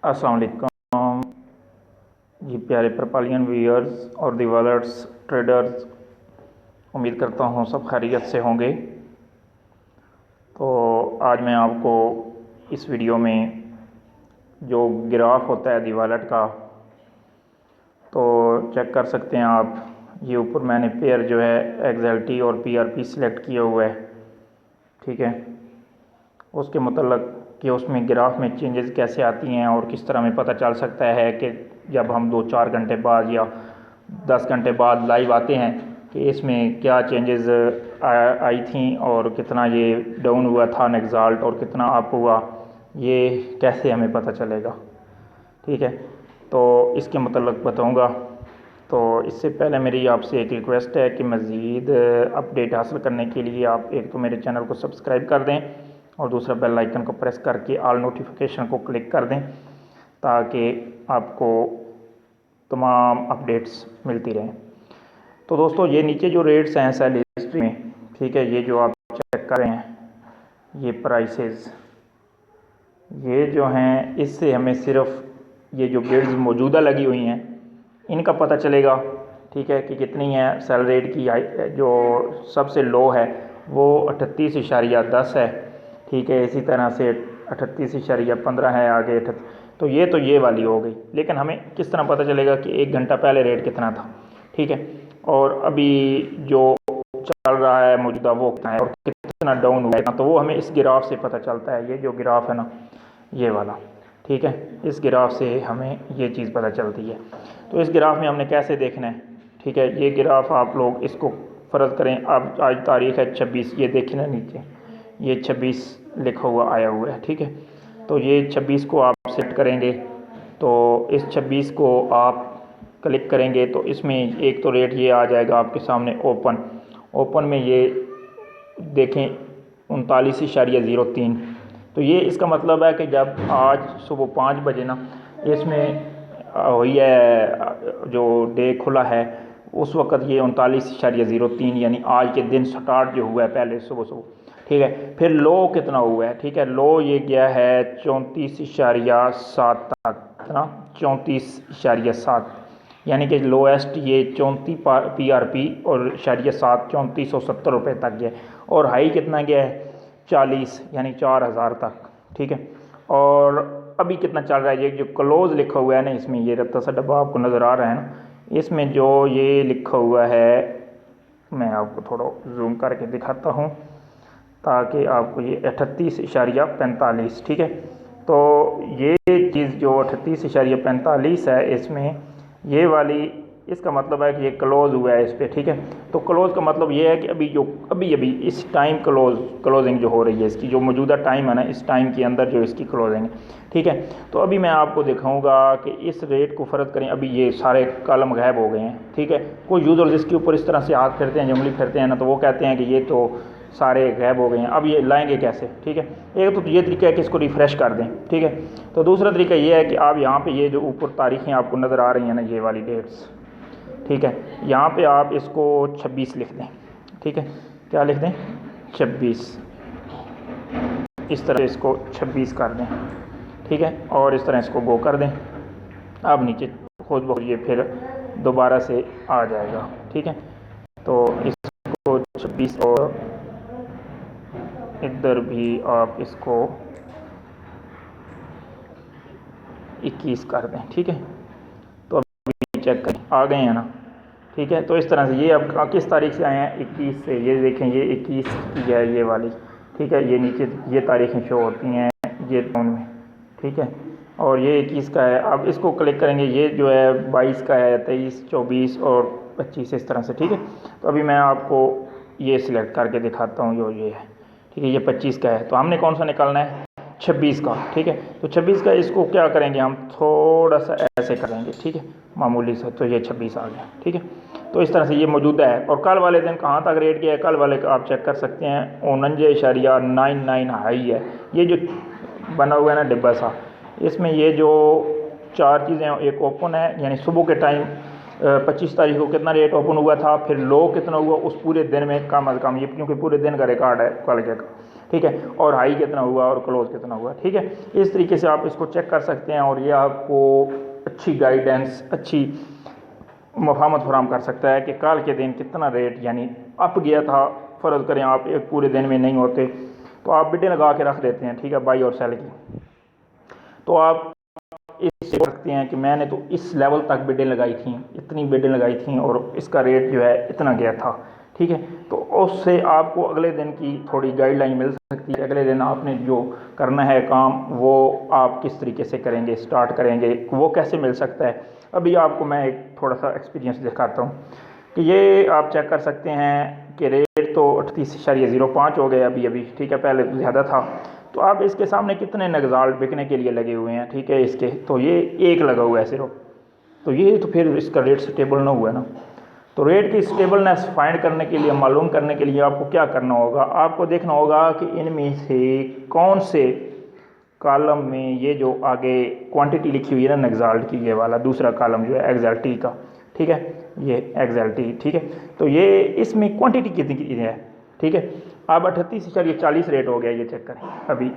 अस्सलाम वालेकुम जी प्यारे परपालियन व्यूअर्स और दिवालर्स ट्रेडर्स। उम्मीद करता हूँ सब खैरियत से होंगे। तो आज मैं आपको इस वीडियो में जो ग्राफ होता है दिवालट का तो चेक कर सकते हैं आप। ये ऊपर मैंने पेयर जो है एक्सएलटी और पीआरपी सिलेक्ट किया हुआ है, ठीक है। उसके मतलब कि उसमें ग्राफ में चेंजेस कैसे आती हैं और किस तरह हमें पता चल सकता है कि जब हम 2-4 घंटे बाद या 10 घंटे बाद लाइव आते हैं कि इसमें क्या चेंजेस आई थी और कितना ये डाउन हुआ था नेक्साल्ट और कितना अप हुआ, ये कैसे हमें पता चलेगा, ठीक है। तो इसके मतलब बताऊंगा। तो इससे पहले मेरी आपसे एक रिक्वेस्ट है कि मज़ीद अपडेट हासिल करने के लिए आप एक तो मेरे चैनल को सब्सक्राइब कर दें और दूसरा बेल आइकन को प्रेस करके ऑल नोटिफिकेशन को क्लिक कर दें ताकि आपको तमाम अपडेट्स मिलती रहें। तो दोस्तों ये नीचे जो रेट्स हैं सेल हिस्ट्री में, ठीक है, ये जो आप चेक कर रहे हैं ये प्राइसेस ये जो हैं इससे हमें सिर्फ ये जो बिड्स मौजूदा लगी हुई हैं इनका पता चलेगा, ठीक है, कि कितनी है। सेल रेट की जो सबसे लो है वो 38.10 है, ठीक है। इसी तरह से 38.15 है आगे तो ये वाली हो गई। लेकिन हमें किस तरह पता चलेगा कि 1 घंटा पहले रेट कितना था, ठीक है, और अभी जो चल रहा है मौजूदा वो कितना है और कितना डाउन हुआ है। तो वो हमें इस ग्राफ से पता चलता है। ये जो ग्राफ है ना ये वाला, ठीक है, इस ग्राफ से हमें ये चीज़ पता चलती है। तो इस ग्राफ में हमने कैसे देखना है, ठीक है। ये ग्राफ आप लोग इसको फ़र्ज़ करें, अब आज तारीख़ है 26, ये देखें ना नीचे ये 26 लिखा हुआ आया हुआ है, ठीक है। तो ये 26 को आप सेट करेंगे तो इस 26 को आप क्लिक करेंगे तो इसमें एक तो रेट ये आ जाएगा आपके सामने ओपन में ये देखें 39.03। तो ये इसका मतलब है कि जब आज सुबह 5 बजे ना इसमें हुई है जो डे खुला है उस वक़्त ये 39.03 यानी आज के दिन स्टार्ट जो हुआ है पहले सुबह, ठीक है। फिर लो कितना हुआ है, ठीक है, लो ये गया है 34.7 तक ना, 34.7 यानी कि लोएस्ट ये 34 पीआरपी और 3470 रुपये तक गया और हाई कितना गया है 40 यानी 4000 तक, ठीक है। और अभी कितना चल रहा है, ये जो क्लोज़ लिखा हुआ है ना इसमें ये रत्ता सा डब्बा आपको नज़र आ रहा है ना, इसमें जो ये लिखा हुआ है मैं आपको थोड़ा जूम करके दिखाता हूँ ताकि आपको ये 38.45, ठीक है। तो ये चीज़ जो 38.45 है इसमें ये वाली इसका मतलब है कि ये क्लोज़ हुआ है इस पर, ठीक है। तो क्लोज़ का मतलब ये है कि अभी इस टाइम क्लोजिंग जो हो रही है इसकी जो मौजूदा टाइम है ना इस टाइम के अंदर जो इसकी क्लोजिंग है, ठीक है। तो अभी मैं आपको दिखाऊंगा कि इस रेट को फ़र्ज़ करें अभी ये सारे कॉलम गायब हो गए हैं, ठीक है। कोई यूज़र जिसके ऊपर इस तरह से हाथ फिरते हैं जंगली फिरते हैं ना तो वो कहते हैं कि ये तो सारे गायब हो गए हैं, अब ये लाएंगे कैसे, ठीक है। एक तो ये तरीका है कि इसको रिफ़्रेश कर दें, ठीक है। तो दूसरा तरीका ये है कि आप यहाँ पे ये जो ऊपर तारीखें आपको नज़र आ रही हैं ना ये वाली डेट्स, ठीक है, यहाँ पे आप इसको 26 लिख दें, ठीक है। क्या लिख दें 26, इस तरह इसको 26 कर दें, ठीक है, और इस तरह इसको गो कर दें। अब नीचे खुद ब खुद ये फिर दोबारा से आ जाएगा, ठीक है। तो इसको 26 और इधर भी आप इसको 21 कर दें, ठीक है। तो अभी चेक करें आ गए हैं ना, ठीक है। तो इस तरह से ये अब किस तारीख से आए हैं 21 से, ये देखें ये 21 की है ये वाली, ठीक है। ये नीचे ये तारीखें शो होती हैं ये टोन में, ठीक है, और ये 21 का है। अब इसको क्लिक करेंगे ये जो है 22 का है, 23, 24 और 25 इस तरह से, ठीक है। तो अभी मैं आपको ये सिलेक्ट करके दिखाता हूँ जो ये है, ठीक है। ये 25 का है तो हमने कौन सा निकालना है 26 का, ठीक है। तो 26 का इसको क्या करेंगे हम थोड़ा सा ऐसे करेंगे, ठीक है, मामूली सा, तो ये 26 आ गया, ठीक है। तो इस तरह से ये मौजूदा है। और कल वाले दिन कहाँ तक रेट गया है, कल वाले का आप चेक कर सकते हैं 49.99 हाई है। ये जो बना हुआ है ना डिब्बा सा इसमें ये जो 4 चीज़ें एक ओपन है यानी सुबह के टाइम 25 तारीख को कितना रेट ओपन हुआ था, फिर लो कितना हुआ उस पूरे दिन में कम अज़ कम, ये क्योंकि पूरे दिन का रिकॉर्ड है कल के का, ठीक है, और हाई कितना हुआ और क्लोज कितना हुआ, ठीक है। इस तरीके से आप इसको चेक कर सकते हैं और ये आपको अच्छी गाइडेंस, अच्छी मफामत फराम कर सकता है कि कल के दिन कितना रेट यानी अप गया था। फ़र्ज़ करें आप एक पूरे दिन में नहीं होते तो आप बिडें लगा के रख देते हैं, ठीक है, बाई और सेल की, तो आप इससे देख सकते हैं कि मैंने तो इस लेवल तक बिडें लगाई थी, इतनी बिडें लगाई थी और इसका रेट जो है इतना गया था, ठीक है। तो उससे आपको अगले दिन की थोड़ी गाइडलाइन मिल सकती है, अगले दिन आपने जो करना है काम वो आप किस तरीके से करेंगे, स्टार्ट करेंगे, वो कैसे मिल सकता है। अभी आपको मैं एक थोड़ा सा एक्सपीरियंस दिखाता हूँ कि ये आप चेक कर सकते हैं कि रेट तो 38.05 हो गए अभी, ठीक है, पहले तो ज़्यादा था। तो आप इसके सामने कितने नगजाल बिकने के लिए लगे हुए हैं, ठीक है, इसके तो ये एक लगा हुआ है सिर्फ, तो ये तो फिर इसका रेट स्टेबल ना हुआ ना। तो रेट की स्टेबलनेस फाइंड करने के लिए, मालूम करने के लिए आपको क्या करना होगा, आपको देखना होगा कि इनमें से कौन से कॉलम में ये जो आगे क्वांटिटी लिखी हुई है ना नगजाल्ट की, ये वाला दूसरा कॉलम जो है एक्सएलटी का, ठीक है, ये एक्सएलटी, ठीक है, तो ये इसमें क्वांटिटी कितनी है, ठीक है। अब 38.40 रेट हो गया, ये चेक करें अभी,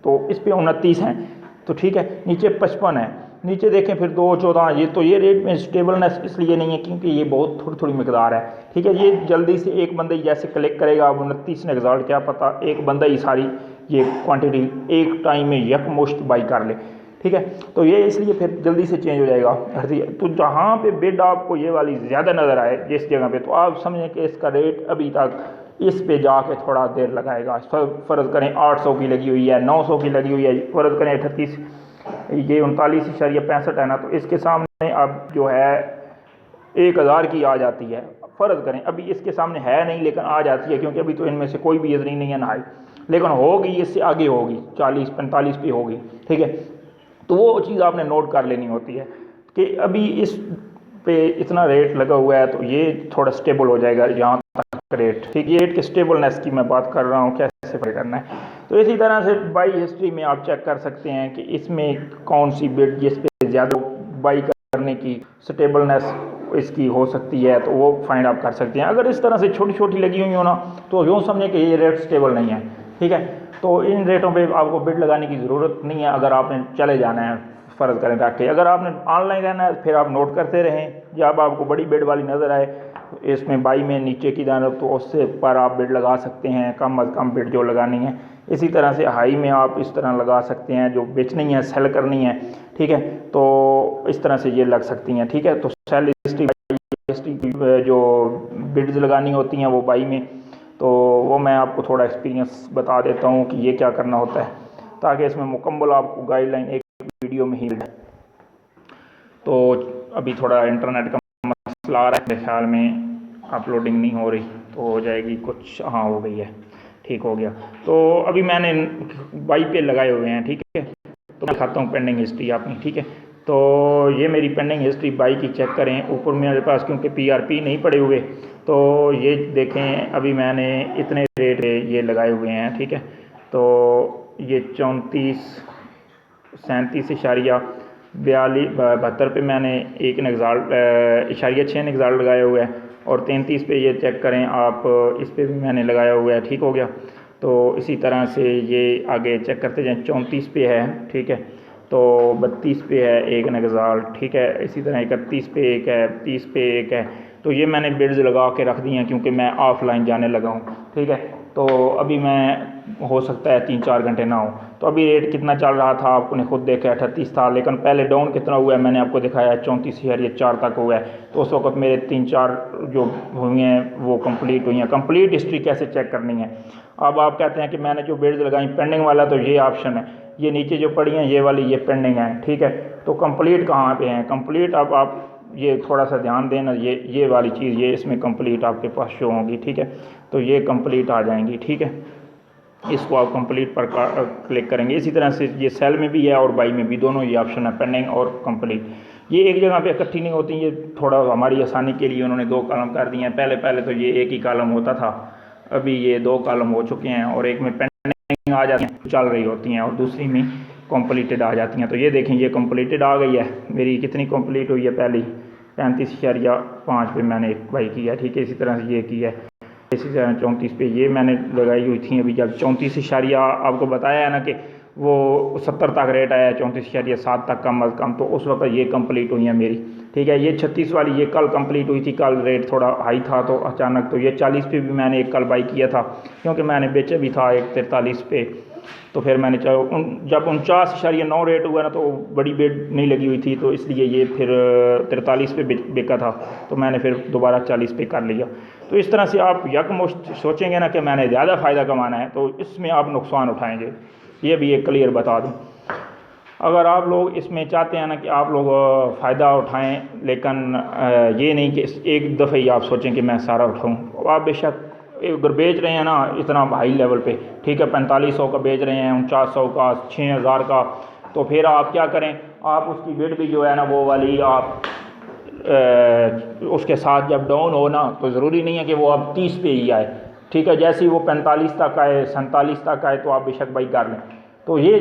तो इस पे 29 हैं, तो ठीक है, नीचे 55 है, नीचे देखें फिर 2.14, ये तो ये रेट में स्टेबलनेस इसलिए नहीं है क्योंकि ये बहुत थोड़ी थोड़ी मकदार है, ठीक है। ये जल्दी से एक बंदा ही जैसे कलेक्ट करेगा, अब 29 ने रिजल्ट क्या पता एक बंदा ही सारी ये क्वांटिटी एक टाइम में यकमुश्त बाई कर ले, ठीक है, तो ये इसलिए फिर जल्दी से चेंज हो जाएगा। तो जहाँ पे बिड आपको ये वाली ज़्यादा नज़र आए जिस जगह पे, तो आप समझें कि इसका रेट अभी तक इस पे जाके थोड़ा देर लगाएगा। फ़र्ज़ करें 800 की लगी हुई है, 900 की लगी हुई है, फ़र्ज़ करें 38, ये 39.65 है ना, तो इसके सामने अब जो है 1000 की आ जाती है। फ़र्ज़ करें अभी इसके सामने है नहीं लेकिन आ जाती है, क्योंकि अभी तो इनमें से कोई भी इतनी नहीं है ना हाई, लेकिन होगी इससे आगे होगी, 40-45 पे होगी, ठीक है। तो वो चीज़ आपने नोट कर लेनी होती है कि अभी इस पे इतना रेट लगा हुआ है, तो ये थोड़ा स्टेबल हो जाएगा यहाँ तक रेट, ठीक है। रेट के स्टेबलनेस की मैं बात कर रहा हूँ, कैसे पे करना है। तो इसी तरह से बाई हिस्ट्री में आप चेक कर सकते हैं कि इसमें कौन सी बिड जिस पे ज़्यादा बाई करने की स्टेबलनेस इसकी हो सकती है, तो वो फाइंड आप कर सकते हैं। अगर इस तरह से छोटी छोटी लगी हुई हो ना, तो यूँ समझें कि ये रेट स्टेबल नहीं है, ठीक है। तो इन रेटों पे आपको बिड लगाने की ज़रूरत नहीं है अगर आपने चले जाना है, फ़र्ज़ करें ताकि अगर आपने ऑनलाइन रहना है फिर आप नोट करते रहें, जब आपको बड़ी बिड वाली नज़र आए इसमें बाई में नीचे की जानब, तो उससे पर आप बिड लगा सकते हैं, कम अज़ कम बिड जो लगानी है। इसी तरह से हाई में आप इस तरह लगा सकते हैं, जो बेचनी है, सेल करनी है, ठीक है, तो इस तरह से ये लग सकती हैं, ठीक है। तो सेल हिस्ट्री जो बिड्स लगानी होती हैं वो बाई में, तो वो मैं आपको थोड़ा एक्सपीरियंस बता देता हूँ कि ये क्या करना होता है, ताकि इसमें मुकम्मल आपको गाइडलाइन एक वीडियो में ही मिल जाए। तो अभी थोड़ा इंटरनेट का मसला आ रहा है, मेरे ख्याल में अपलोडिंग नहीं हो रही, तो हो जाएगी कुछ, हाँ हो गई है, ठीक हो गया। तो अभी मैंने बाई पे लगाए हुए हैं, ठीक है, तो दिखाता हूँ पेंडिंग हिस्ट्री अपनी, ठीक है। तो ये मेरी पेंडिंग हिस्ट्री बाई की चेक करें, ऊपर मेरे पास क्योंकि PRP नहीं पड़े हुए, तो ये देखें अभी मैंने इतने रेट ये लगाए हुए हैं, ठीक है। तो ये 34-37.72 पे मैंने एक नगजाल 6 नगजाल लगाए हुए हैं, और 33 पे ये चेक करें आप, इस पे भी मैंने लगाया हुआ है, ठीक हो गया। तो इसी तरह से ये आगे चेक करते जाएँ, 34 पे है, ठीक है, तो 32 पे है एक नगजाल, ठीक है, इसी तरह 31 पे एक है, 30 पे एक है। तो ये मैंने बिड्स लगा के रख दी हैं क्योंकि मैं ऑफलाइन जाने लगा हूँ, ठीक है। तो अभी मैं हो सकता है 3-4 घंटे ना हो, तो अभी रेट कितना चल रहा था आपने खुद देखा, 38 था, लेकिन पहले डाउन कितना हुआ है मैंने आपको दिखाया, 34.4 तक हुआ है। तो उस वक्त मेरे 3-4 जो हुई हैं वो कंप्लीट हुई हैं। कंप्लीट हिस्ट्री कैसे चेक करनी है, अब आप कहते हैं कि मैंने जो बिड्स लगाई पेंडिंग वाला, तो ये ऑप्शन है, ये नीचे जो पड़ी हैं ये वाली ये पेंडिंग है, ठीक है। तो कंप्लीट कहाँ पे हैं, कंप्लीट अब आप ये थोड़ा सा ध्यान देना, ये वाली चीज़ ये इसमें कंप्लीट आपके पास शो होगी, ठीक है। तो ये कंप्लीट आ जाएंगी, ठीक है, इसको आप कंप्लीट पर क्लिक करेंगे। इसी तरह से ये सेल में भी है और बाई में भी, दोनों ये ऑप्शन है, पेंडिंग और कंप्लीट। ये एक जगह पे इकट्ठी नहीं होती, ये थोड़ा हमारी आसानी के लिए उन्होंने 2 कॉलम कर दिए हैं। पहले तो ये एक ही कॉलम होता था, अभी ये 2 कॉलम हो चुके हैं, और एक में पेंडिंग आ जाती हैं चल रही होती हैं, और दूसरी में कंप्लीटेड आ जाती हैं। तो ये देखें ये कंप्लीटेड आ गई है मेरी, कितनी कंप्लीट हुई है, पहली 35.5 पे मैंने बाई किया, ठीक है। इसी तरह से ये किया है, 34 पे ये मैंने लगाई हुई थी। अभी जब 34 आपको बताया है ना कि वो 70 तक रेट आया है, 34.7 तक कम अज़ कम, तो उस वक्त ये कंप्लीट हुई है मेरी। ठीक है, ये 36 वाली ये कल कंप्लीट हुई थी, कल रेट थोड़ा हाई था तो अचानक तो ये 40 पे भी मैंने एक कल बाई किया था, क्योंकि मैंने बेचे भी था एक 43 पे। तो फिर मैंने जब 49.9 रेट हुआ ना तो बड़ी बेड नहीं लगी हुई थी, तो इसलिए ये फिर 43 पे बिका था, तो मैंने फिर दोबारा 40 पे कर लिया। तो इस तरह से आप यकमुश्त सोचेंगे ना कि मैंने ज़्यादा फ़ायदा कमाना है, तो इसमें आप नुकसान उठाएंगे, ये भी एक क्लियर बता दूँ। अगर आप लोग इसमें चाहते हैं ना कि आप लोग फ़ायदा उठाएं, लेकिन ये नहीं कि एक दफ़े ही आप सोचें कि मैं सारा उठाऊं। आप बेशक अगर बेच रहे हैं ना इतना हाई लेवल पे, ठीक है, 4500 का बेच रहे हैं, 4900 का, 6000 का, तो फिर आप क्या करें, आप उसकी बिड भी जो है ना वो वाली आप उसके साथ जब डाउन हो ना, तो ज़रूरी नहीं है कि वो आप 30 पे ही आए। ठीक है, जैसे ही वो 45 तक आए, 47 तक आए, तो आप बेशक बाई कर लें। तो ये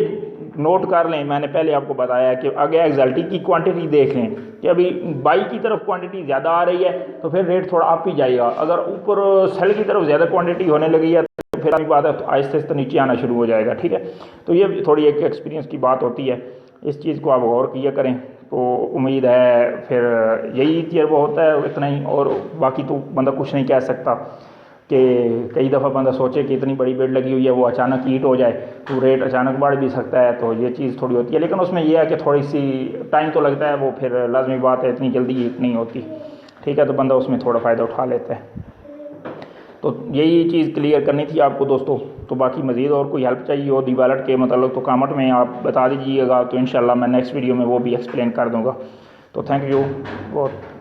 नोट कर लें, मैंने पहले आपको बताया कि अगर एक्जल्टी की क्वांटिटी देख लें कि अभी बाई की तरफ क्वांटिटी ज़्यादा आ रही है तो फिर रेट थोड़ा अप ही जाएगा। अगर ऊपर सेल की तरफ ज़्यादा क्वांटिटी होने लगी है तो फिर अभी बात आहिस्ते आहिस्ते नीचे आना शुरू हो जाएगा। ठीक है, तो ये थोड़ी एक एक्सपीरियंस की बात होती है, इस चीज़ को आप गौर किया करें। तो उम्मीद है फिर यही तजर्बा होता है, इतना ही, और बाकी तो बंदा कुछ नहीं कह सकता कि कई दफ़ा बंदा सोचे कि इतनी बड़ी बेड लगी हुई है, वो अचानक हीट हो जाए तो रेट अचानक बढ़ भी सकता है, तो ये चीज़ थोड़ी होती है। लेकिन उसमें यह है कि थोड़ी सी टाइम तो लगता है, वो फिर लाजमी बात है, इतनी जल्दी हीट नहीं होती। ठीक है, तो बंदा उसमें थोड़ा फ़ायदा उठा लेता है। तो यही चीज़ क्लियर करनी थी आपको दोस्तों। तो बाकी मज़ीद और कोई हेल्प चाहिए हो दी वॉलेट के मतलब, तो कमेंट में आप बता दीजिएगा, तो इंशाल्लाह मैं नेक्स्ट वीडियो में वो भी एक्सप्लेन कर दूँगा। तो थैंक यू बहुत।